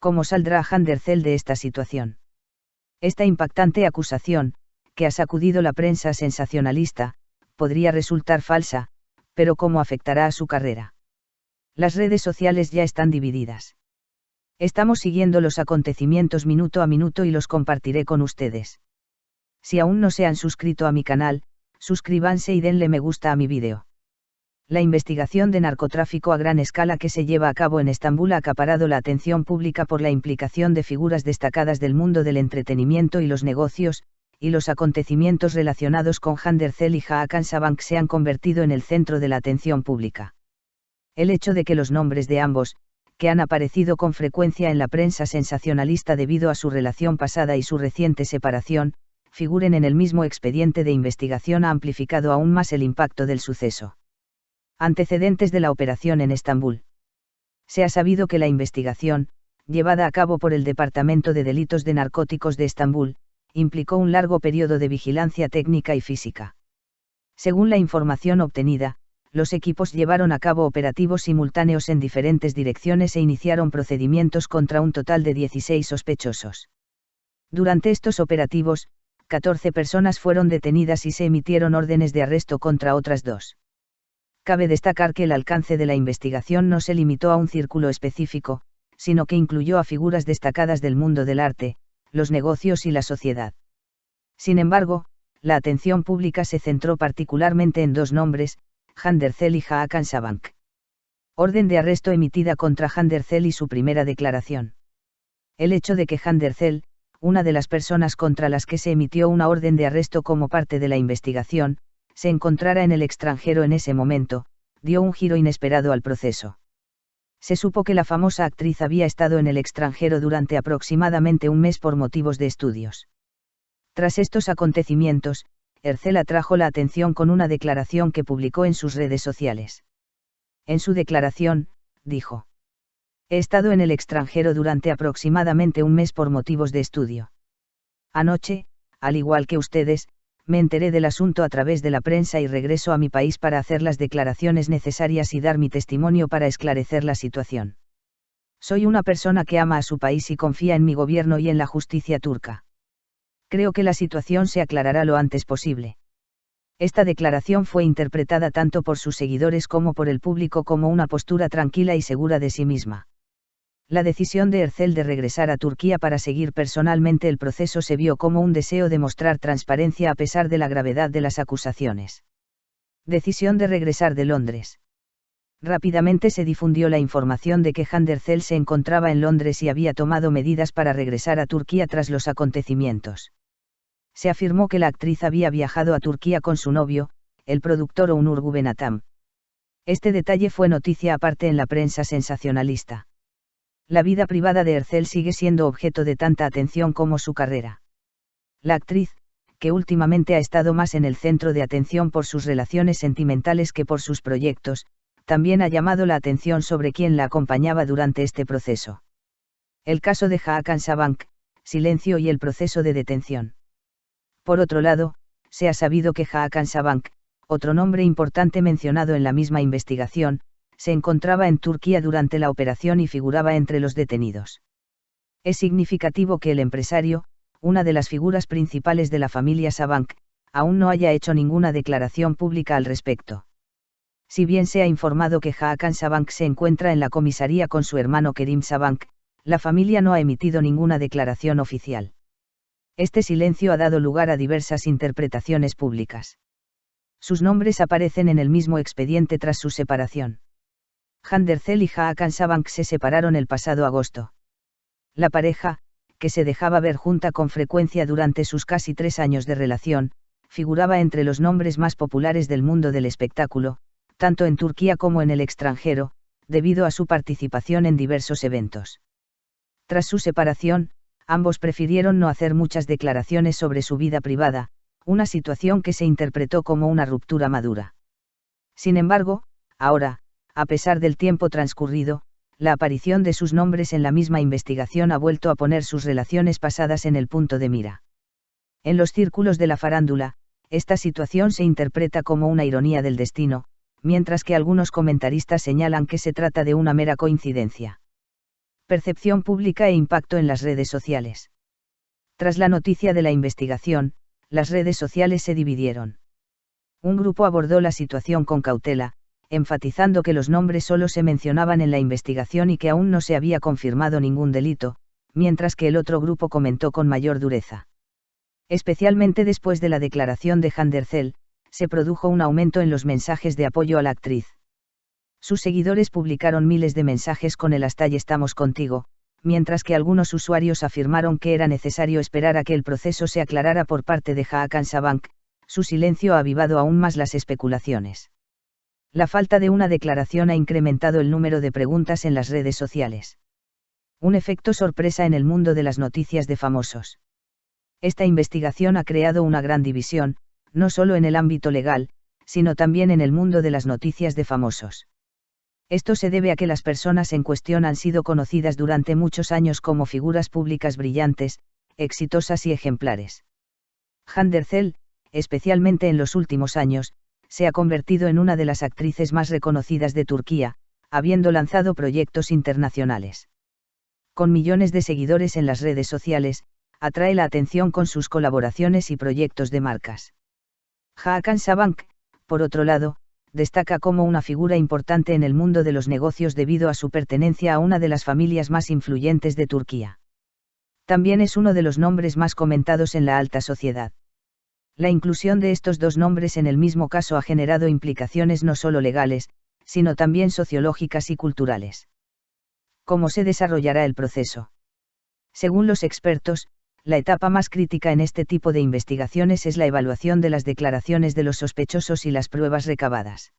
¿Cómo saldrá Handercel de esta situación? Esta impactante acusación, que ha sacudido la prensa sensacionalista, podría resultar falsa, pero ¿cómo afectará a su carrera? Las redes sociales ya están divididas. Estamos siguiendo los acontecimientos minuto a minuto y los compartiré con ustedes. Si aún no se han suscrito a mi canal, suscríbanse y denle me gusta a mi vídeo. La investigación de narcotráfico a gran escala que se lleva a cabo en Estambul ha acaparado la atención pública por la implicación de figuras destacadas del mundo del entretenimiento y los negocios, y los acontecimientos relacionados con Handercel y Hakan Sabank se han convertido en el centro de la atención pública. El hecho de que los nombres de ambos, que han aparecido con frecuencia en la prensa sensacionalista debido a su relación pasada y su reciente separación, figuren en el mismo expediente de investigación ha amplificado aún más el impacto del suceso. Antecedentes de la operación en Estambul. Se ha sabido que la investigación, llevada a cabo por el Departamento de Delitos de Narcóticos de Estambul, implicó un largo periodo de vigilancia técnica y física. Según la información obtenida, los equipos llevaron a cabo operativos simultáneos en diferentes direcciones e iniciaron procedimientos contra un total de 16 sospechosos. Durante estos operativos, 14 personas fueron detenidas y se emitieron órdenes de arresto contra otras 2. Cabe destacar que el alcance de la investigación no se limitó a un círculo específico, sino que incluyó a figuras destacadas del mundo del arte, los negocios y la sociedad. Sin embargo, la atención pública se centró particularmente en 2 nombres, Handercel y Hakan Sabank. Orden de arresto emitida contra Handercel y su primera declaración. El hecho de que Handercel, una de las personas contra las que se emitió una orden de arresto como parte de la investigación, se encontrara en el extranjero en ese momento, dio un giro inesperado al proceso. Se supo que la famosa actriz había estado en el extranjero durante aproximadamente un mes por motivos de estudios. Tras estos acontecimientos, Ercel atrajo la atención con una declaración que publicó en sus redes sociales. En su declaración, dijo: "He estado en el extranjero durante aproximadamente un mes por motivos de estudio. Anoche, al igual que ustedes, me enteré del asunto a través de la prensa y regreso a mi país para hacer las declaraciones necesarias y dar mi testimonio para esclarecer la situación. Soy una persona que ama a su país y confía en mi gobierno y en la justicia turca. Creo que la situación se aclarará lo antes posible". Esta declaración fue interpretada tanto por sus seguidores como por el público como una postura tranquila y segura de sí misma. La decisión de Ercel de regresar a Turquía para seguir personalmente el proceso se vio como un deseo de mostrar transparencia a pesar de la gravedad de las acusaciones. Decisión de regresar de Londres. Rápidamente se difundió la información de que Handercel se encontraba en Londres y había tomado medidas para regresar a Turquía tras los acontecimientos. Se afirmó que la actriz había viajado a Turquía con su novio, el productor Onur Gubenatam. Este detalle fue noticia aparte en la prensa sensacionalista. La vida privada de Ercel sigue siendo objeto de tanta atención como su carrera. La actriz, que últimamente ha estado más en el centro de atención por sus relaciones sentimentales que por sus proyectos, también ha llamado la atención sobre quién la acompañaba durante este proceso. El caso de Hakan Sabank, silencio y el proceso de detención. Por otro lado, se ha sabido que Hakan Sabank, otro nombre importante mencionado en la misma investigación, se encontraba en Turquía durante la operación y figuraba entre los detenidos. Es significativo que el empresario, una de las figuras principales de la familia Sabank, aún no haya hecho ninguna declaración pública al respecto. Si bien se ha informado que Hakan Sabank se encuentra en la comisaría con su hermano Kerim Sabank, la familia no ha emitido ninguna declaración oficial. Este silencio ha dado lugar a diversas interpretaciones públicas. Sus nombres aparecen en el mismo expediente tras su separación. Handercel y Hakan Sabank se separaron el pasado agosto. La pareja, que se dejaba ver junta con frecuencia durante sus casi 3 años de relación, figuraba entre los nombres más populares del mundo del espectáculo, tanto en Turquía como en el extranjero, debido a su participación en diversos eventos. Tras su separación, ambos prefirieron no hacer muchas declaraciones sobre su vida privada, una situación que se interpretó como una ruptura madura. Sin embargo, ahora, a pesar del tiempo transcurrido, la aparición de sus nombres en la misma investigación ha vuelto a poner sus relaciones pasadas en el punto de mira. En los círculos de la farándula, esta situación se interpreta como una ironía del destino, mientras que algunos comentaristas señalan que se trata de una mera coincidencia. Percepción pública e impacto en las redes sociales. Tras la noticia de la investigación, las redes sociales se dividieron. Un grupo abordó la situación con cautela, enfatizando que los nombres solo se mencionaban en la investigación y que aún no se había confirmado ningún delito, mientras que el otro grupo comentó con mayor dureza. Especialmente después de la declaración de Handercel, se produjo un aumento en los mensajes de apoyo a la actriz. Sus seguidores publicaron miles de mensajes con el hashtag "Estamos contigo", mientras que algunos usuarios afirmaron que era necesario esperar a que el proceso se aclarara por parte de Hakan Sabank. Su silencio ha avivado aún más las especulaciones. La falta de una declaración ha incrementado el número de preguntas en las redes sociales. Un efecto sorpresa en el mundo de las noticias de famosos. Esta investigación ha creado una gran división, no solo en el ámbito legal, sino también en el mundo de las noticias de famosos. Esto se debe a que las personas en cuestión han sido conocidas durante muchos años como figuras públicas brillantes, exitosas y ejemplares. Handercel, especialmente en los últimos años, se ha convertido en una de las actrices más reconocidas de Turquía, habiendo lanzado proyectos internacionales. Con millones de seguidores en las redes sociales, atrae la atención con sus colaboraciones y proyectos de marcas. Hakan Sabank, por otro lado, destaca como una figura importante en el mundo de los negocios debido a su pertenencia a una de las familias más influyentes de Turquía. También es uno de los nombres más comentados en la alta sociedad. La inclusión de estos dos nombres en el mismo caso ha generado implicaciones no solo legales, sino también sociológicas y culturales. ¿Cómo se desarrollará el proceso? Según los expertos, la etapa más crítica en este tipo de investigaciones es la evaluación de las declaraciones de los sospechosos y las pruebas recabadas.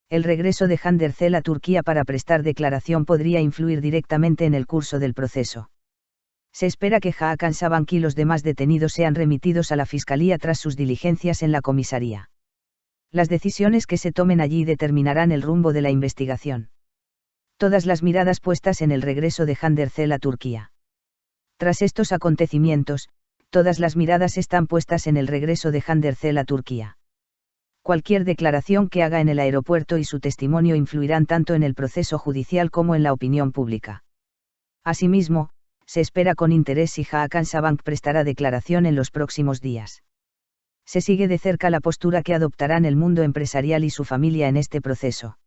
El regreso de Handercel a Turquía para prestar declaración podría influir directamente en el curso del proceso. Se espera que Hakan Sabank y los demás detenidos sean remitidos a la Fiscalía tras sus diligencias en la comisaría. Las decisiones que se tomen allí determinarán el rumbo de la investigación. Todas las miradas puestas en el regreso de Handercel a Turquía. Tras estos acontecimientos, todas las miradas están puestas en el regreso de Handercel a Turquía. Cualquier declaración que haga en el aeropuerto y su testimonio influirán tanto en el proceso judicial como en la opinión pública. Asimismo, se espera con interés si Hakan Sabank prestará declaración en los próximos días. Se sigue de cerca la postura que adoptarán el mundo empresarial y su familia en este proceso.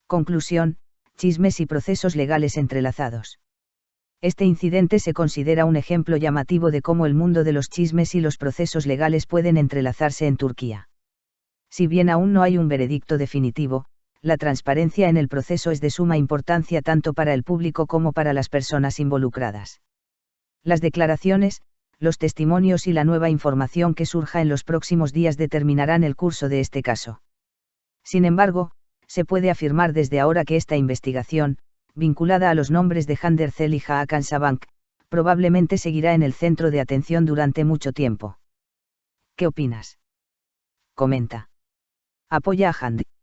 Conclusión: chismes y procesos legales entrelazados. Este incidente se considera un ejemplo llamativo de cómo el mundo de los chismes y los procesos legales pueden entrelazarse en Turquía. Si bien aún no hay un veredicto definitivo, la transparencia en el proceso es de suma importancia tanto para el público como para las personas involucradas. Las declaraciones, los testimonios y la nueva información que surja en los próximos días determinarán el curso de este caso. Sin embargo, se puede afirmar desde ahora que esta investigación, vinculada a los nombres de Handercel y Hakan Sabank, probablemente seguirá en el centro de atención durante mucho tiempo. ¿Qué opinas? Comenta. Apoya a Handercel.